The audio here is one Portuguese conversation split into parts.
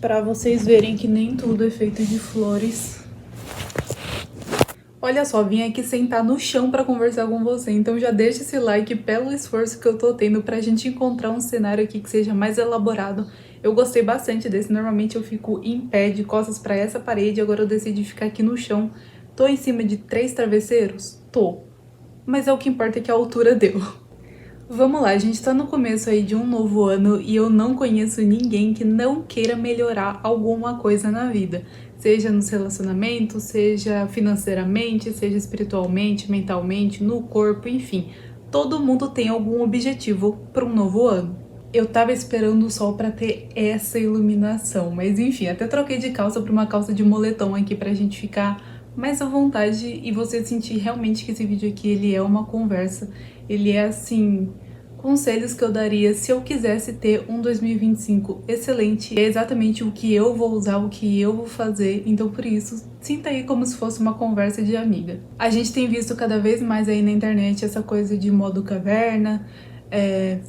Para vocês verem que nem tudo é feito de flores. Olha só, vim aqui sentar no chão para conversar com você, então já deixa esse like pelo esforço que eu tô tendo pra gente encontrar um cenário aqui que seja mais elaborado. Eu gostei bastante desse, normalmente eu fico em pé, de costas para essa parede, agora eu decidi ficar aqui no chão. Tô em cima de 3 travesseiros? Tô. Mas é o que importa, é que a altura deu. Vamos lá, a gente tá no começo aí de um novo ano e eu não conheço ninguém que não queira melhorar alguma coisa na vida. Seja nos relacionamentos, seja financeiramente, seja espiritualmente, mentalmente, no corpo, enfim. Todo mundo tem algum objetivo para um novo ano. Eu tava esperando o sol pra ter essa iluminação, mas enfim, até troquei de calça pra uma calça de moletom aqui pra gente ficar mais à vontade e você sentir realmente que esse vídeo aqui, ele é uma conversa. Ele é assim, conselhos que eu daria se eu quisesse ter um 2025 excelente. É exatamente o que eu vou usar, o que eu vou fazer, então por isso, sinta aí como se fosse uma conversa de amiga. A gente tem visto cada vez mais aí na internet essa coisa de modo caverna,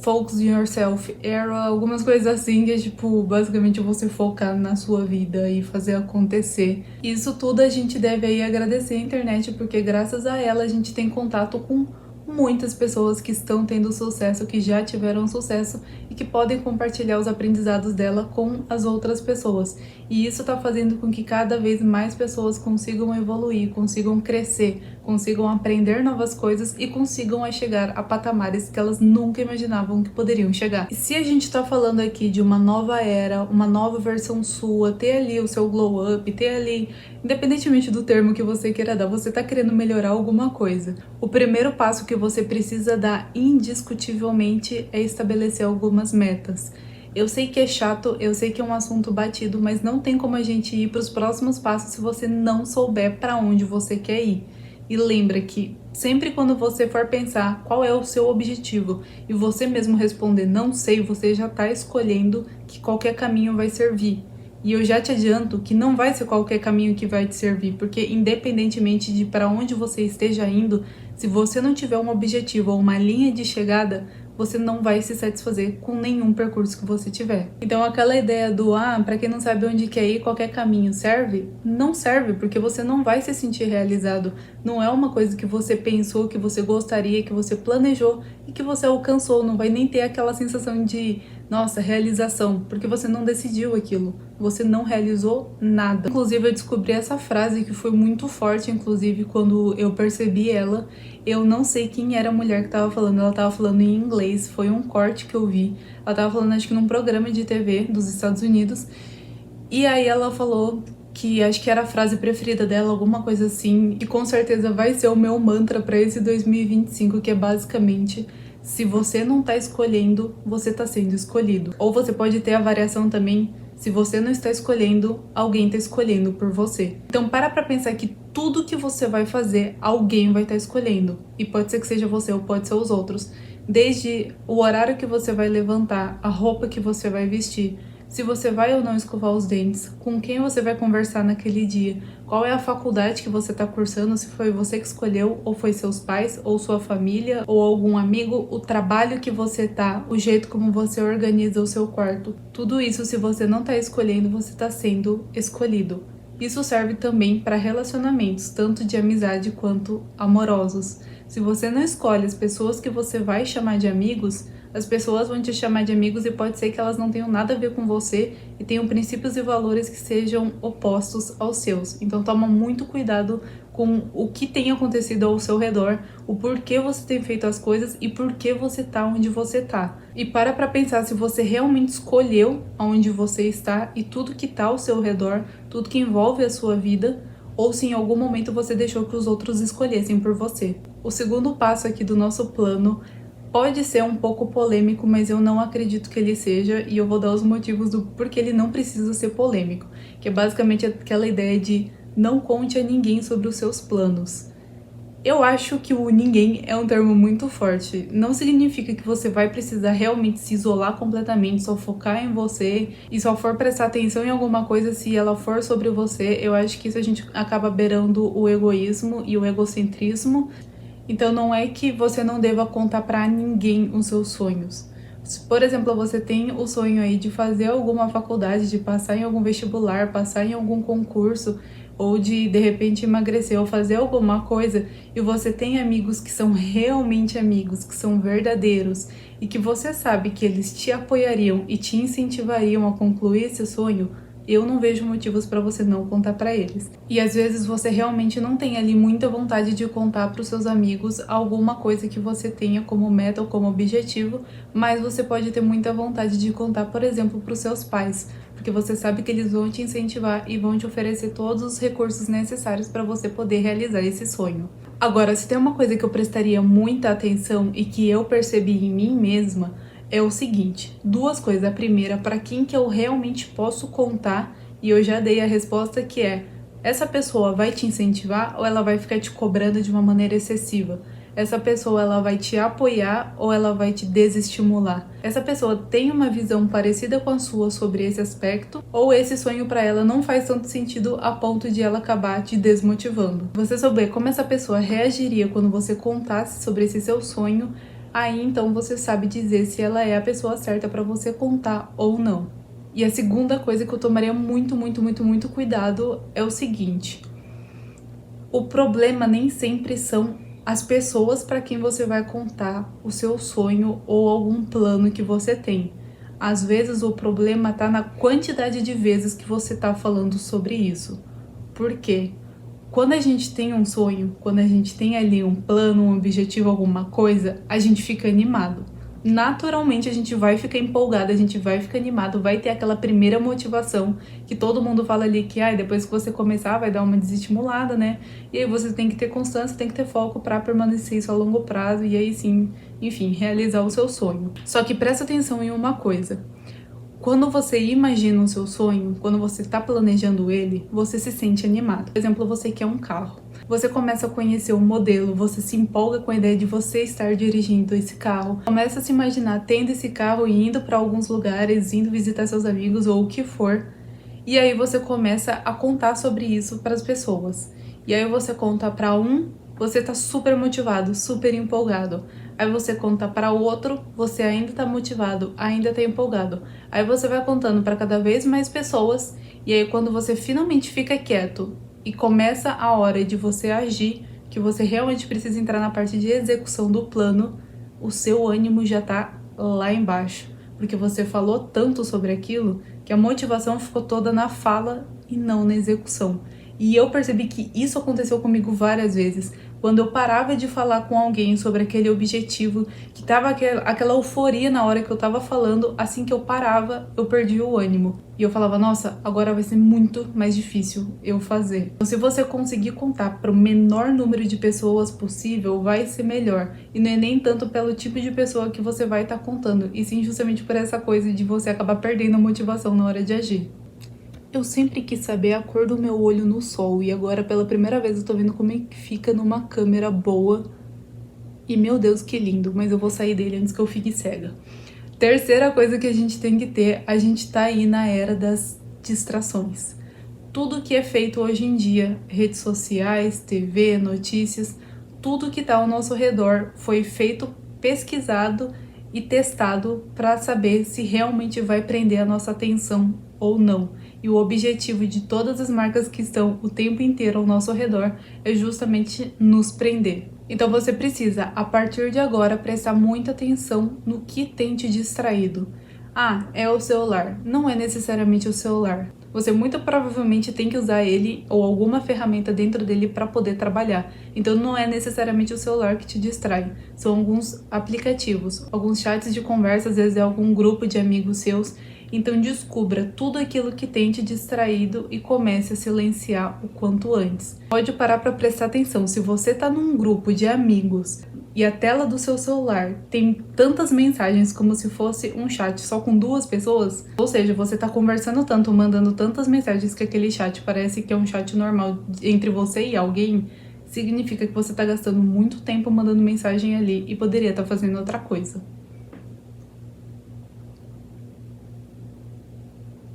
focus on yourself era, algumas coisas assim que é tipo, basicamente você focar na sua vida e fazer acontecer. Isso tudo a gente deve aí agradecer a internet, porque graças a ela a gente tem contato com muitas pessoas que estão tendo sucesso, que já tiveram sucesso e que podem compartilhar os aprendizados dela com as outras pessoas. E isso tá fazendo com que cada vez mais pessoas consigam evoluir, consigam crescer, consigam aprender novas coisas e consigam chegar a patamares que elas nunca imaginavam que poderiam chegar. E se a gente tá falando aqui de uma nova era, uma nova versão sua, ter ali o seu glow up, ter ali, independentemente do termo que você queira dar, você tá querendo melhorar alguma coisa. O primeiro passo que você precisa dar indiscutivelmente é estabelecer algumas metas. Eu sei que é chato, eu sei que é um assunto batido, mas não tem como a gente ir para os próximos passos se você não souber para onde você quer ir. E lembra que sempre quando você for pensar qual é o seu objetivo e você mesmo responder não sei, você já está escolhendo que qualquer caminho vai servir. E eu já te adianto que não vai ser qualquer caminho que vai te servir, porque independentemente de para onde você esteja indo, se você não tiver um objetivo ou uma linha de chegada, você não vai se satisfazer com nenhum percurso que você tiver. Então aquela ideia do, pra quem não sabe onde quer ir, qualquer caminho serve? Não serve, porque você não vai se sentir realizado. Não é uma coisa que você pensou, que você gostaria, que você planejou e que você alcançou. Não vai nem ter aquela sensação de, nossa, realização, porque você não decidiu aquilo. Você não realizou nada. Inclusive, eu descobri essa frase que foi muito forte, inclusive, quando eu percebi ela. Eu não sei quem era a mulher que tava falando, ela tava falando em inglês, foi um corte que eu vi. Ela tava falando, acho que num programa de TV dos Estados Unidos. E aí ela falou que acho que era a frase preferida dela, alguma coisa assim, e com certeza vai ser o meu mantra pra esse 2025, que é basicamente: se você não tá escolhendo, você tá sendo escolhido. Ou você pode ter a variação também: se você não está escolhendo, alguém tá escolhendo por você. Então para pra pensar que tudo que você vai fazer, alguém vai estar escolhendo. E pode ser que seja você ou pode ser os outros. Desde o horário que você vai levantar, a roupa que você vai vestir, se você vai ou não escovar os dentes, com quem você vai conversar naquele dia, qual é a faculdade que você está cursando, se foi você que escolheu, ou foi seus pais, ou sua família, ou algum amigo, o trabalho que você tá, o jeito como você organiza o seu quarto. Tudo isso, se você não tá escolhendo, você tá sendo escolhido. Isso serve também para relacionamentos, tanto de amizade quanto amorosos. Se você não escolhe as pessoas que você vai chamar de amigos, as pessoas vão te chamar de amigos e pode ser que elas não tenham nada a ver com você e tenham princípios e valores que sejam opostos aos seus. Então toma muito cuidado com o que tem acontecido ao seu redor, o porquê você tem feito as coisas e por que você tá onde você tá. E para pensar se você realmente escolheu aonde você está e tudo que tá ao seu redor, tudo que envolve a sua vida, ou se em algum momento você deixou que os outros escolhessem por você. O segundo passo aqui do nosso plano pode ser um pouco polêmico, mas eu não acredito que ele seja, e eu vou dar os motivos do porquê ele não precisa ser polêmico, que é basicamente aquela ideia de não conte a ninguém sobre os seus planos. Eu acho que o ninguém é um termo muito forte. Não significa que você vai precisar realmente se isolar completamente, só focar em você e só for prestar atenção em alguma coisa se ela for sobre você. Eu acho que isso a gente acaba beirando o egoísmo e o egocentrismo. Então não é que você não deva contar pra ninguém os seus sonhos. Por exemplo, você tem o sonho aí de fazer alguma faculdade, de passar em algum vestibular, passar em algum concurso, ou de repente emagrecer ou fazer alguma coisa, e você tem amigos que são realmente amigos, que são verdadeiros, e que você sabe que eles te apoiariam e te incentivariam a concluir esse sonho, eu não vejo motivos para você não contar para eles. E às vezes você realmente não tem ali muita vontade de contar para os seus amigos alguma coisa que você tenha como meta ou como objetivo, mas você pode ter muita vontade de contar, por exemplo, para os seus pais, porque você sabe que eles vão te incentivar e vão te oferecer todos os recursos necessários para você poder realizar esse sonho. Agora, se tem uma coisa que eu prestaria muita atenção e que eu percebi em mim mesma, é o seguinte, duas coisas. A primeira, para quem que eu realmente posso contar, e eu já dei a resposta que é: essa pessoa vai te incentivar ou ela vai ficar te cobrando de uma maneira excessiva? Essa pessoa, ela vai te apoiar ou ela vai te desestimular? Essa pessoa tem uma visão parecida com a sua sobre esse aspecto, ou esse sonho para ela não faz tanto sentido a ponto de ela acabar te desmotivando? Você souber como essa pessoa reagiria quando você contasse sobre esse seu sonho, aí então você sabe dizer se ela é a pessoa certa para você contar ou não. E a segunda coisa que eu tomaria muito cuidado é o seguinte: o problema nem sempre são as pessoas para quem você vai contar o seu sonho ou algum plano que você tem. Às vezes o problema tá na quantidade de vezes que você tá falando sobre isso. Por quê? Quando a gente tem um sonho, quando a gente tem ali um plano, um objetivo, alguma coisa, a gente fica animado. Naturalmente a gente vai ficar empolgado, a gente vai ficar animado, vai ter aquela primeira motivação que todo mundo fala ali que depois que você começar vai dar uma desestimulada, né? E aí você tem que ter constância, tem que ter foco para permanecer isso a longo prazo e aí sim, enfim, realizar o seu sonho. Só que presta atenção em uma coisa. Quando você imagina o seu sonho, quando você está planejando ele, você se sente animado. Por exemplo, você quer um carro. Você começa a conhecer o modelo, você se empolga com a ideia de você estar dirigindo esse carro. Começa a se imaginar tendo esse carro e indo para alguns lugares, indo visitar seus amigos ou o que for. E aí você começa a contar sobre isso para as pessoas. E aí você conta para um, você tá super motivado, super empolgado. Aí você conta para o outro, você ainda tá motivado, ainda tá empolgado. Aí você vai contando para cada vez mais pessoas, e aí quando você finalmente fica quieto e começa a hora de você agir, que você realmente precisa entrar na parte de execução do plano, o seu ânimo já tá lá embaixo, porque você falou tanto sobre aquilo que a motivação ficou toda na fala e não na execução. E eu percebi que isso aconteceu comigo várias vezes. Quando eu parava de falar com alguém sobre aquele objetivo, que tava aquela euforia na hora que eu tava falando, assim que eu parava, eu perdia o ânimo. E eu falava, nossa, agora vai ser muito mais difícil eu fazer. Então, se você conseguir contar para o menor número de pessoas possível, vai ser melhor. E não é nem tanto pelo tipo de pessoa que você vai estar contando, e sim justamente por essa coisa de você acabar perdendo a motivação na hora de agir. Eu sempre quis saber a cor do meu olho no sol e agora pela primeira vez eu tô vendo como é que fica numa câmera boa. E meu Deus, que lindo, mas eu vou sair dele antes que eu fique cega. Terceira coisa que a gente tem que ter, a gente tá aí na era das distrações. Tudo que é feito hoje em dia, redes sociais, TV, notícias, tudo que tá ao nosso redor foi feito, pesquisado e testado para saber se realmente vai prender a nossa atenção ou não. E o objetivo de todas as marcas que estão o tempo inteiro ao nosso redor é justamente nos prender. Então você precisa, a partir de agora, prestar muita atenção no que tem te distraído. É o celular. Não é necessariamente o celular. Você muito provavelmente tem que usar ele ou alguma ferramenta dentro dele para poder trabalhar. Então não é necessariamente o celular que te distrai. São alguns aplicativos, alguns chats de conversa, às vezes é algum grupo de amigos seus. Então descubra tudo aquilo que tem te distraído e comece a silenciar o quanto antes. Pode parar para prestar atenção. Se você está num grupo de amigos e a tela do seu celular tem tantas mensagens como se fosse um chat só com duas pessoas, ou seja, você tá conversando tanto, mandando tantas mensagens que aquele chat parece que é um chat normal entre você e alguém, significa que você tá gastando muito tempo mandando mensagem ali e poderia estar fazendo outra coisa.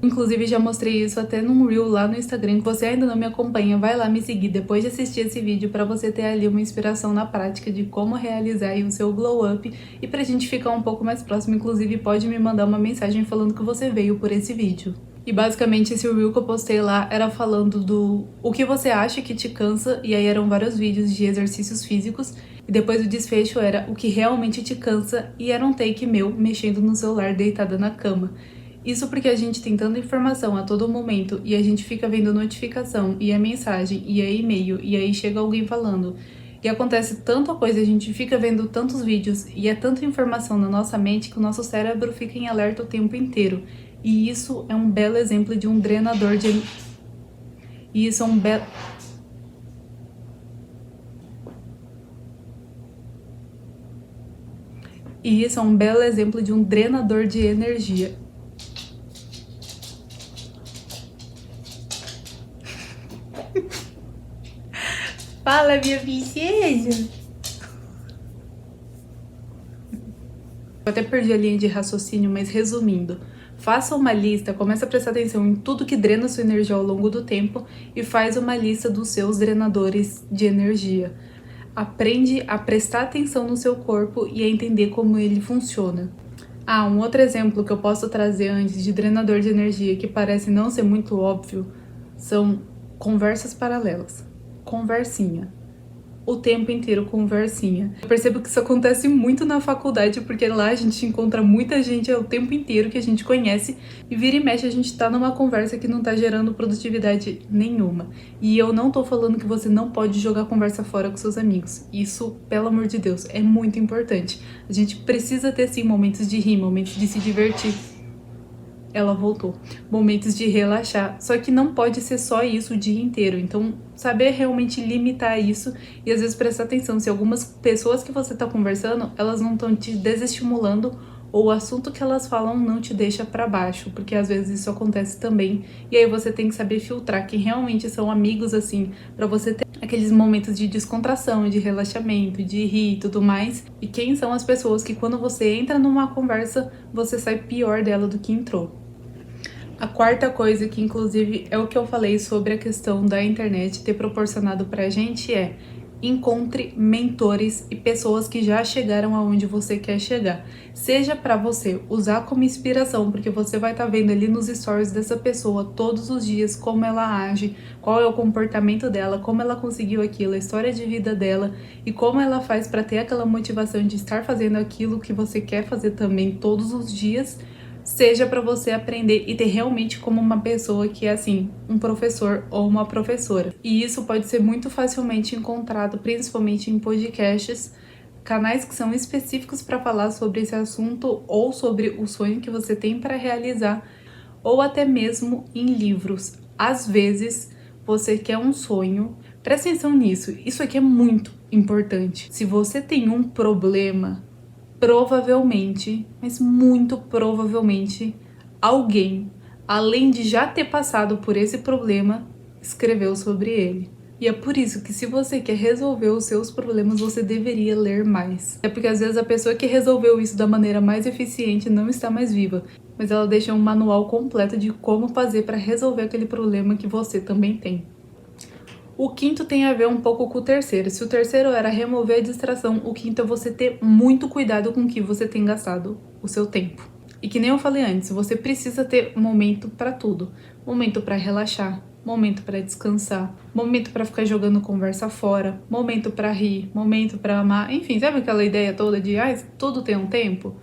Inclusive, já mostrei isso até num Reel lá no Instagram. Se você ainda não me acompanha, vai lá me seguir depois de assistir esse vídeo para você ter ali uma inspiração na prática de como realizar aí o seu glow up e pra gente ficar um pouco mais próximo. Inclusive, pode me mandar uma mensagem falando que você veio por esse vídeo. E basicamente esse Reel que eu postei lá era falando do o que você acha que te cansa, e aí eram vários vídeos de exercícios físicos, e depois o desfecho era o que realmente te cansa, e era um take meu mexendo no celular deitada na cama. Isso porque a gente tem tanta informação a todo momento e a gente fica vendo notificação e a mensagem e a e-mail e aí chega alguém falando. E acontece tanta coisa, a gente fica vendo tantos vídeos e é tanta informação na nossa mente que o nosso cérebro fica em alerta o tempo inteiro. E isso é um belo exemplo de um drenador de... E isso é um belo... E isso é um belo exemplo de um drenador de energia. Fala, minha princesa! Eu até perdi a linha de raciocínio, mas resumindo, faça uma lista, comece a prestar atenção em tudo que drena sua energia ao longo do tempo e faz uma lista dos seus drenadores de energia. Aprende a prestar atenção no seu corpo e a entender como ele funciona. Ah, um outro exemplo que eu posso trazer antes de drenador de energia que parece não ser muito óbvio são conversas paralelas. Conversinha. O tempo inteiro conversinha. Eu percebo que isso acontece muito na faculdade, porque lá a gente encontra muita gente o tempo inteiro que a gente conhece e vira e mexe a gente tá numa conversa que não tá gerando produtividade nenhuma. E eu não tô falando que você não pode jogar a conversa fora com seus amigos. Isso, pelo amor de Deus, é muito importante. A gente precisa ter sim momentos de rir, momentos de se divertir. Ela voltou. Momentos de relaxar. Só que não pode ser só isso o dia inteiro. Então, saber realmente limitar isso e às vezes prestar atenção se algumas pessoas que você tá conversando, elas não estão te desestimulando ou o assunto que elas falam não te deixa pra baixo, porque às vezes isso acontece também. E aí você tem que saber filtrar quem realmente são amigos, assim, pra você ter aqueles momentos de descontração, de relaxamento, de rir e tudo mais. E quem são as pessoas que quando você entra numa conversa, você sai pior dela do que entrou. A quarta coisa, que inclusive é o que eu falei sobre a questão da internet ter proporcionado pra gente, é encontre mentores e pessoas que já chegaram aonde você quer chegar. Seja pra você usar como inspiração, porque você vai estar vendo ali nos stories dessa pessoa todos os dias como ela age, qual é o comportamento dela, como ela conseguiu aquilo, a história de vida dela e como ela faz pra ter aquela motivação de estar fazendo aquilo que você quer fazer também todos os dias. Seja para você aprender e ter realmente como uma pessoa que é assim, um professor ou uma professora. E isso pode ser muito facilmente encontrado, principalmente em podcasts, canais que são específicos para falar sobre esse assunto ou sobre o sonho que você tem para realizar, ou até mesmo em livros. Às vezes, você quer um sonho, presta atenção nisso, isso aqui é muito importante. Se você tem um problema, provavelmente, mas muito provavelmente, alguém, além de já ter passado por esse problema, escreveu sobre ele. E é por isso que se você quer resolver os seus problemas, você deveria ler mais. É porque às vezes a pessoa que resolveu isso da maneira mais eficiente não está mais viva, mas ela deixa um manual completo de como fazer para resolver aquele problema que você também tem. O quinto tem a ver um pouco com o terceiro. Se o terceiro era remover a distração, o quinto é você ter muito cuidado com o que você tem gastado o seu tempo. E que nem eu falei antes, você precisa ter momento para tudo. Momento para relaxar, momento para descansar, momento para ficar jogando conversa fora, momento para rir, momento para amar. Enfim, sabe aquela ideia toda de tudo tem um tempo?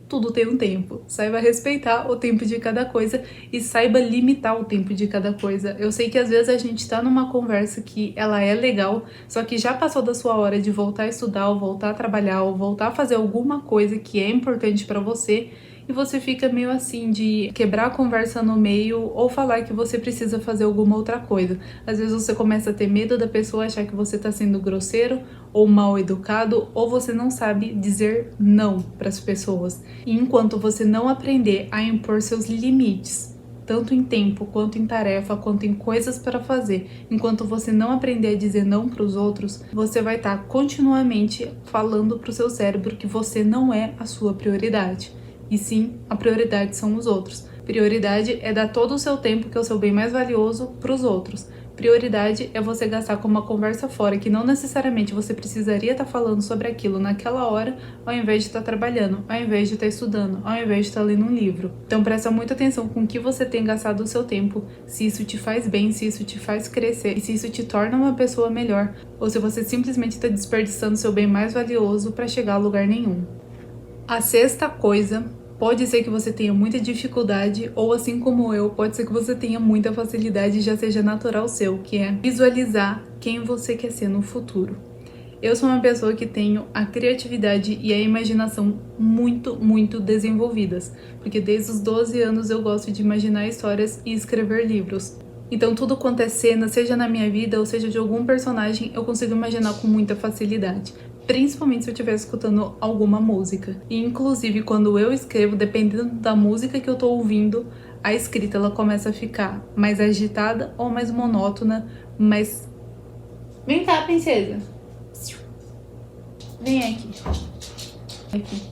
Tudo tem um tempo. Saiba respeitar o tempo de cada coisa e saiba limitar o tempo de cada coisa. Eu sei que às vezes a gente tá numa conversa que ela é legal, só que já passou da sua hora de voltar a estudar, ou voltar a trabalhar, ou voltar a fazer alguma coisa que é importante pra você, e você fica meio assim de quebrar a conversa no meio ou falar que você precisa fazer alguma outra coisa. Às vezes você começa a ter medo da pessoa achar que você tá sendo grosseiro ou mal educado, ou você não sabe dizer não para as pessoas. E enquanto você não aprender a impor seus limites, tanto em tempo, quanto em tarefa, quanto em coisas para fazer, enquanto você não aprender a dizer não para os outros, você vai estar continuamente falando para o seu cérebro que você não é a sua prioridade. E sim, a prioridade são os outros. Prioridade é dar todo o seu tempo, que é o seu bem mais valioso, para os outros. Prioridade é você gastar com uma conversa fora, que não necessariamente você precisaria estar falando sobre aquilo naquela hora, ao invés de estar trabalhando, ao invés de estar estudando, ao invés de estar lendo um livro. Então presta muita atenção com o que você tem gastado o seu tempo, se isso te faz bem, se isso te faz crescer, e se isso te torna uma pessoa melhor, ou se você simplesmente está desperdiçando seu bem mais valioso para chegar a lugar nenhum. A sexta coisa, pode ser que você tenha muita dificuldade, ou assim como eu, pode ser que você tenha muita facilidade e já seja natural seu, que é visualizar quem você quer ser no futuro. Eu sou uma pessoa que tenho a criatividade e a imaginação muito desenvolvidas, porque desde os 12 anos eu gosto de imaginar histórias e escrever livros. Então tudo quanto é cena, seja na minha vida ou seja de algum personagem, eu consigo imaginar com muita facilidade. Principalmente se eu estiver escutando alguma música. E inclusive quando eu escrevo, dependendo da música que eu tô ouvindo, a escrita ela começa a ficar mais agitada ou mais monótona, mais... Vem cá, princesa. Vem aqui. Aqui.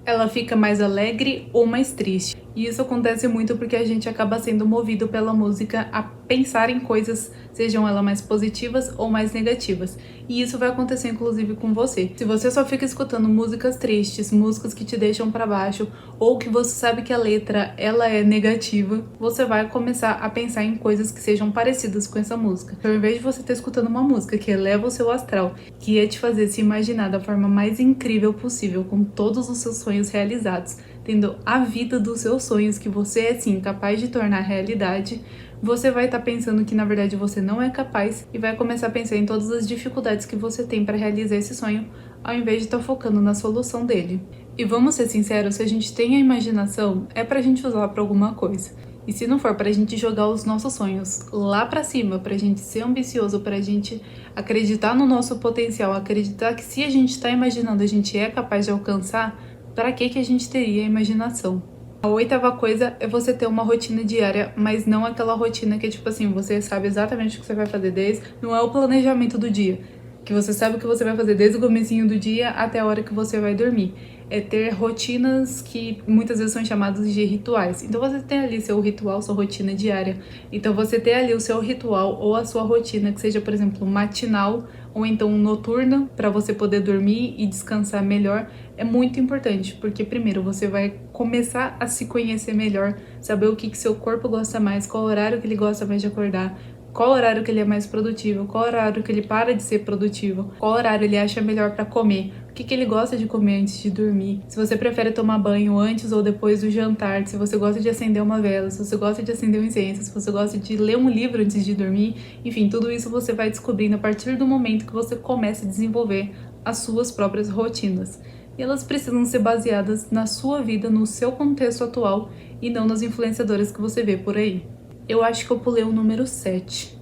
Ela fica mais alegre ou mais triste. E isso acontece muito porque a gente acaba sendo movido pela música a pensar em coisas, sejam elas mais positivas ou mais negativas. E isso vai acontecer inclusive com você. Se você só fica escutando músicas tristes, músicas que te deixam pra baixo, ou que você sabe que a letra ela é negativa, você vai começar a pensar em coisas que sejam parecidas com essa música. Então, ao invés de você estar escutando uma música que eleva o seu astral, que ia te fazer se imaginar da forma mais incrível possível, com todos os seus sonhos realizados, tendo a vida dos seus sonhos que você é sim capaz de tornar realidade, você vai estar pensando que na verdade você não é capaz e vai começar a pensar em todas as dificuldades que você tem para realizar esse sonho, ao invés de estar focando na solução dele. E vamos ser sinceros, se a gente tem a imaginação, é pra gente usar pra alguma coisa. E se não for pra gente jogar os nossos sonhos lá pra cima, pra gente ser ambicioso, pra gente acreditar no nosso potencial, acreditar que se a gente tá imaginando a gente é capaz de alcançar, para que a gente teria a imaginação? A oitava coisa é você ter uma rotina diária, mas não aquela rotina que é tipo assim, você sabe exatamente o que você vai fazer não é o planejamento do dia, que você sabe o que você vai fazer desde o comecinho do dia até a hora que você vai dormir. É ter rotinas que muitas vezes são chamadas de rituais. Então você tem ali seu ritual, sua rotina diária. Então você ter ali o seu ritual ou a sua rotina, que seja, por exemplo, matinal ou então noturna, para você poder dormir e descansar melhor, é muito importante. Porque primeiro você vai começar a se conhecer melhor, saber o que seu corpo gosta mais, qual horário que ele gosta mais de acordar, qual horário que ele é mais produtivo, qual horário que ele para de ser produtivo, qual horário ele acha melhor para comer, o que ele gosta de comer antes de dormir, se você prefere tomar banho antes ou depois do jantar, se você gosta de acender uma vela, se você gosta de acender um incenso, se você gosta de ler um livro antes de dormir, enfim, tudo isso você vai descobrindo a partir do momento que você começa a desenvolver as suas próprias rotinas. E elas precisam ser baseadas na sua vida, no seu contexto atual e não nas influenciadoras que você vê por aí. Eu acho que eu pulei o número 7.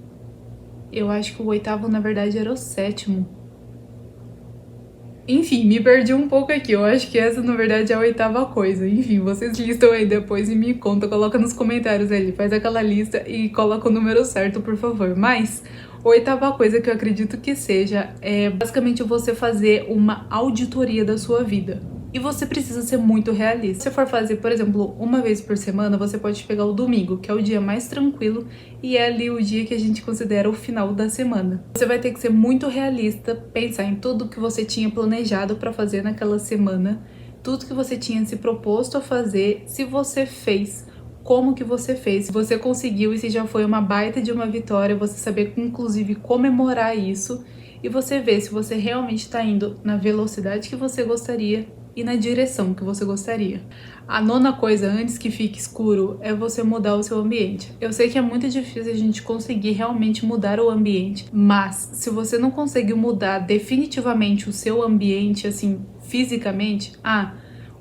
Eu acho que o oitavo, na verdade, era o sétimo. Enfim, me perdi um pouco aqui. Eu acho que essa, na verdade, é a oitava coisa. Enfim, vocês listam aí depois e me conta. Coloca nos comentários ali. Faz aquela lista e coloca o número certo, por favor. Mas a oitava coisa que eu acredito que seja é basicamente você fazer uma auditoria da sua vida. E você precisa ser muito realista. Se você for fazer, por exemplo, uma vez por semana, você pode pegar o domingo, que é o dia mais tranquilo e é ali o dia que a gente considera o final da semana. Você vai ter que ser muito realista, pensar em tudo que você tinha planejado para fazer naquela semana, tudo que você tinha se proposto a fazer, se você fez, como que você fez, se você conseguiu e se já foi uma baita de uma vitória, você saber inclusive comemorar isso e você ver se você realmente está indo na velocidade que você gostaria e na direção que você gostaria. A nona coisa, antes que fique escuro, é você mudar o seu ambiente. Eu sei que é muito difícil a gente conseguir realmente mudar o ambiente, mas se você não conseguir mudar definitivamente o seu ambiente, assim, fisicamente,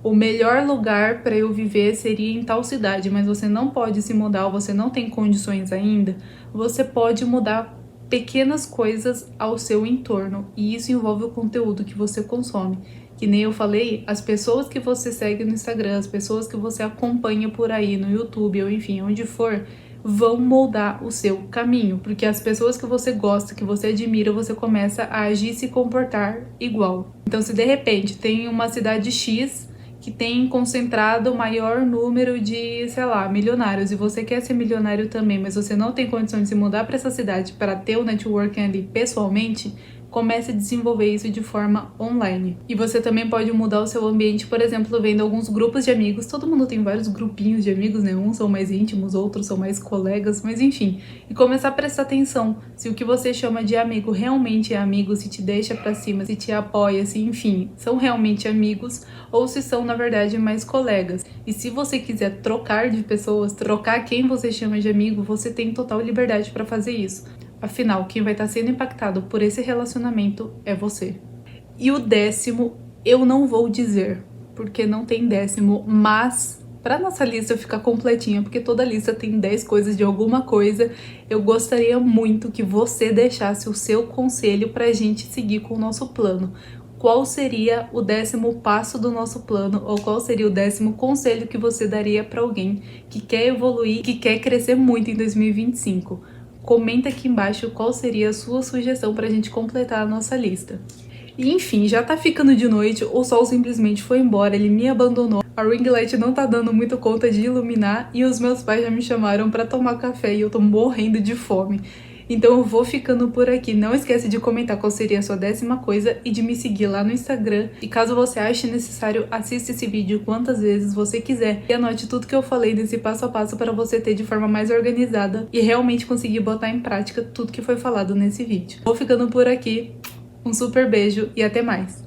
o melhor lugar para eu viver seria em tal cidade, mas você não pode se mudar ou você não tem condições ainda, você pode mudar pequenas coisas ao seu entorno, e isso envolve o conteúdo que você consome. Que nem eu falei, as pessoas que você segue no Instagram, as pessoas que você acompanha por aí no YouTube, ou enfim, onde for, vão moldar o seu caminho. Porque as pessoas que você gosta, que você admira, você começa a agir e se comportar igual. Então, se de repente tem uma cidade X que tem concentrado o maior número de, sei lá, milionários, e você quer ser milionário também, mas você não tem condições de se mudar para essa cidade para ter o networking ali pessoalmente, comece a desenvolver isso de forma online. E você também pode mudar o seu ambiente, por exemplo, vendo alguns grupos de amigos. Todo mundo tem vários grupinhos de amigos, né? Uns são mais íntimos, outros são mais colegas, mas enfim. E começar a prestar atenção se o que você chama de amigo realmente é amigo, se te deixa pra cima, se te apoia, se enfim, são realmente amigos ou se são, na verdade, mais colegas. E se você quiser trocar de pessoas, trocar quem você chama de amigo, você tem total liberdade para fazer isso. Afinal, quem vai estar sendo impactado por esse relacionamento é você. E o 10º, eu não vou dizer, porque não tem 10º, mas para nossa lista ficar completinha, porque toda lista tem 10 coisas de alguma coisa, eu gostaria muito que você deixasse o seu conselho para a gente seguir com o nosso plano. Qual seria o 10º passo do nosso plano, ou qual seria o 10º conselho que você daria para alguém que quer evoluir, que quer crescer muito em 2025? Comenta aqui embaixo qual seria a sua sugestão pra gente completar a nossa lista. E enfim, já tá ficando de noite, o sol simplesmente foi embora, ele me abandonou. A ring light não tá dando muito conta de iluminar e os meus pais já me chamaram pra tomar café e eu tô morrendo de fome. Então eu vou ficando por aqui. Não esquece de comentar qual seria a sua 10ª coisa e de me seguir lá no Instagram. E caso você ache necessário, assista esse vídeo quantas vezes você quiser e anote tudo que eu falei nesse passo a passo para você ter de forma mais organizada e realmente conseguir botar em prática tudo que foi falado nesse vídeo. Vou ficando por aqui. Um super beijo e até mais!